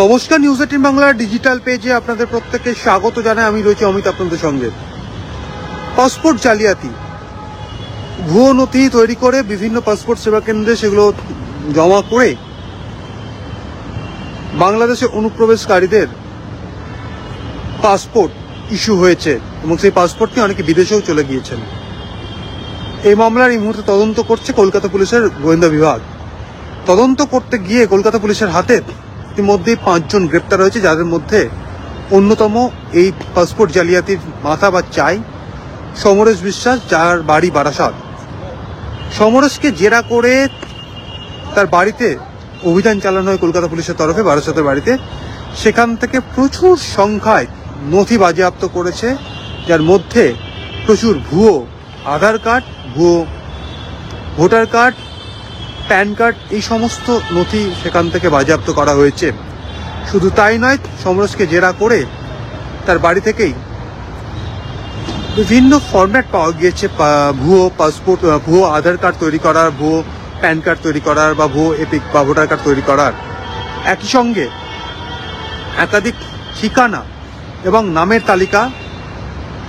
নমস্কার, নিউজ 18 বাংলার ডিজিটাল পেজে আপনাদের প্রত্যেককে স্বাগত জানাই। আমি রয়েছি অমিত আপনাদের সঙ্গে। পাসপোর্ট জালিয়াতি, ভুয়ো নথি তৈরি করে বিভিন্ন পাসপোর্ট সেবা কেন্দ্রে সেগুলো জমা করে বাংলাদেশে অনুপ্রবেশকারীদের পাসপোর্ট ইস্যু হয়েছে এবং সেই পাসপোর্ট নিয়ে অনেকে বিদেশেও চলে গিয়েছেন। এই মামলার এই মুহূর্তে তদন্ত করছে কলকাতা পুলিশের গোয়েন্দা বিভাগ। তদন্ত করতে গিয়ে কলকাতা পুলিশের হাতে ইতিমধ্যেই 5 জন গ্রেপ্তার হয়েছে, যাদের মধ্যে অন্যতম এই পাসপোর্ট জালিয়াতির মাথা বা চাই সমরেশ বিশ্বাস, যার বাড়ি বারাসাত। সমরেশকে জেরা করে তার বাড়িতে অভিযান চালানো হয় কলকাতা পুলিশের তরফে, বারাসাতের বাড়িতে। সেখান থেকে প্রচুর সংখ্যায় নথি বাজেয়াপ্ত করেছে, যার মধ্যে প্রচুর ভুয়ো আধার কার্ড, ভুয়ো ভোটার কার্ড, প্যান কার্ড, এই সমস্ত নথি সেখান থেকে বাজেয়াপ্ত করা হয়েছে। শুধু তাই নয়, সমরেশকে জেরা করে তার বাড়ি থেকেই বিভিন্ন ফরম্যাট পাওয়া গিয়েছে ভুয়ো পাসপোর্ট, ভুয়ো আধার কার্ড তৈরি করার, ভুয়ো প্যান কার্ড তৈরি করার বা ভুয়ো এপিক বা ভোটার কার্ড তৈরি করার। একই সঙ্গে একাধিক ঠিকানা এবং নামের তালিকা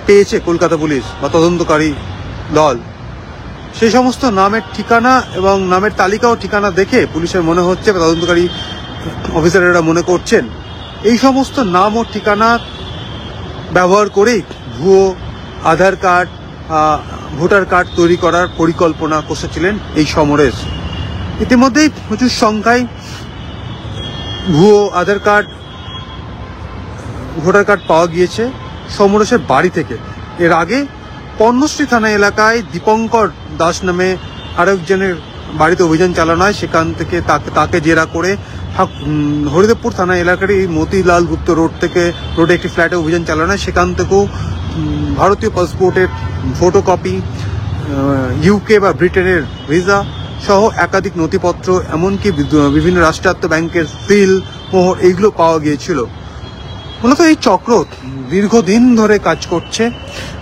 পেয়েছে কলকাতা পুলিশ বা তদন্তকারী দল। সেই সমস্ত নামের ঠিকানা এবং নামের তালিকা ও ঠিকানা দেখে পুলিশের মনে হচ্ছে, তদন্তকারী অফিসারেরা মনে করছেন, এই সমস্ত নাম ও ঠিকানা ব্যবহার করেই ভুয়ো আধার কার্ড, ভোটার কার্ড তৈরি করার পরিকল্পনা করেছিলেন এই সমরেশ। ইতিমধ্যেই প্রচুর সংখ্যায় ভুয়ো আধার কার্ড, ভোটার কার্ড পাওয়া গিয়েছে সমরেশের বাড়ি থেকে। এর আগে পর্ণশ্রী থানা এলাকায় দীপঙ্কর দাস নামে আরেকজনের বাড়িতে অভিযান চালানো হয়। সেখান থেকে তাকে জেরা করে হরিদেবপুর থানা এলাকার এই মতিলাল গুপ্ত রোডে একটি ফ্ল্যাটে অভিযান চালানো হয়। সেখান থেকেও ভারতীয় পাসপোর্টের ফটোকপি, ইউকে বা ব্রিটেনের ভিসা সহ একাধিক নথিপত্র, এমনকি বিভিন্ন রাষ্ট্রায়ত্ত ব্যাংকের সিল, মোহর, এইগুলো পাওয়া গিয়েছিল। মূলত এই চক্র দীর্ঘদিন ধরে কাজ করছে।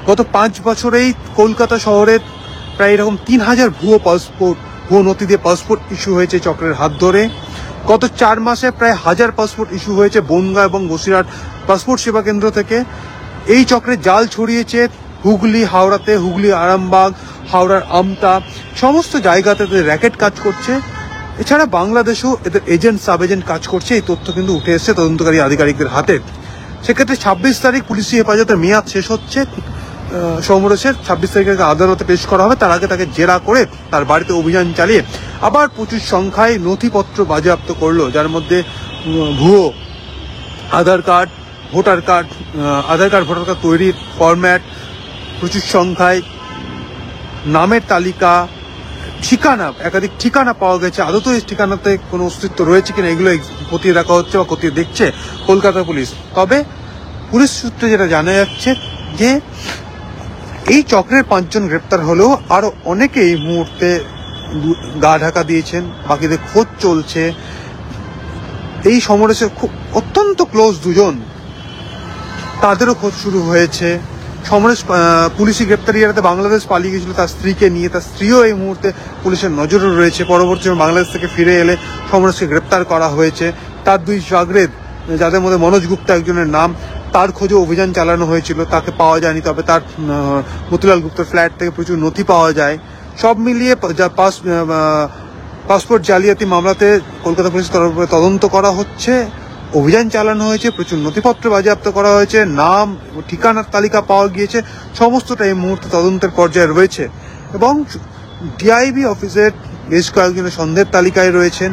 গত 5 বছরেই কলকাতা শহরের প্রায় এরকম 3000 ভুয়ো নথি দিয়ে পাসপোর্ট ইস্যু হয়েছে চক্রের হাত ধরে। গত 4 মাসে প্রায় 1000 পাসপোর্ট ইস্যু হয়েছে বনগাঁ এবং বসিরহাট পাসপোর্ট সেবা কেন্দ্র থেকে। এই চক্রে জাল ছড়িয়েছে হুগলি, হাওড়াতে, হুগলি আরামবাগ, হাওড়ার আমতা, সমস্ত জায়গাতে র্যাকেট কাজ করছে। এছাড়া বাংলাদেশেও এদের এজেন্ট, সাব এজেন্ট কাজ করছে। এই তথ্য কিন্তু উঠে এসেছে তদন্তকারী আধিকারিকদের হাতে। সেক্ষেত্রে 26 তারিখ পুলিশি হেফাজতের মেয়াদ শেষ হচ্ছে সমরেশের। 26 তারিখে আদালতে পেশ করা হবে। তার আগে তাকে জেরা করে তার বাড়িতে অভিযান চালিয়ে আবার প্রচুর সংখ্যায় নথিপত্র বাজেয়াপ্ত করলো, যার মধ্যে ভুয়ো আধার কার্ড, ভোটার কার্ড তৈরির ফরম্যাট, প্রচুর সংখ্যায় নামের তালিকা, ঠিকানা, একাধিক ঠিকানা পাওয়া গেছে। আদৌ এই ঠিকানাতে কোনো অস্তিত্ব রয়েছে কিনা, এগুলো খতিয়ে দেখা হচ্ছে বা খতিয়ে দেখছে কলকাতা পুলিশ। তবে পুলিশ সূত্রে যেটা জানা যাচ্ছে যে এই চক্রের 5 জন গ্রেপ্তার হলেও আরো অনেকে এই মুহূর্তে গা ঢাকা দিয়েছেন, বাকিদের খোঁজ চলছে। এই সমরেশের খুব অত্যন্ত ক্লোজ 2 জন, তাদেরও খোঁজ শুরু হয়েছে। সমরেশ পুলিশি গ্রেপ্তারি এড়াতে বাংলাদেশ পালিয়ে গেছিল তার স্ত্রীকে নিয়ে। তার স্ত্রীও এই মুহূর্তে পুলিশের নজরে রয়েছে। পরবর্তী বাংলাদেশ থেকে ফিরে এলে সমরেশকে গ্রেপ্তার করা হয়েছে। তার 2 জাগরেদ, যাদের মধ্যে মনোজ গুপ্তা একজনের নাম, তার খোঁজে অভিযান চালানো হয়েছিল। তাকে পাওয়া যায়নি, তবে তার মতিলাল গুপ্তর ফ্ল্যাট থেকে প্রচুর নথি পাওয়া যায়। সব মিলিয়ে পাসপোর্ট জালিয়াতি মামলাতে কলকাতা পুলিশের তরফে তদন্ত করা হচ্ছে, অভিযান চালানো হয়েছে, প্রচুর নথিপত্র বাজেয়াপ্ত করা হয়েছে, নাম, ঠিকানার তালিকা পাওয়া গিয়েছে। সমস্তটা এই মুহূর্তে তদন্তের পর্যায়ে রয়েছে এবং ডিআইবি অফিসের বেশ কয়েকজনের সন্দেহের তালিকায় রয়েছেন।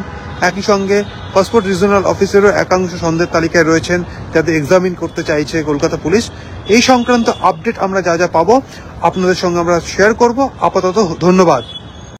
একই সঙ্গে পাসপোর্ট রিজনাল অফিসেরও একাংশ সন্দেহের তালিকায় রয়েছেন, যাদের এক্সামিন করতে চাইছে কলকাতা পুলিশ। এই সংক্রান্ত আপডেট আমরা যা পাবো আপনাদের সঙ্গে আমরা শেয়ার করব। আপাতত ধন্যবাদ।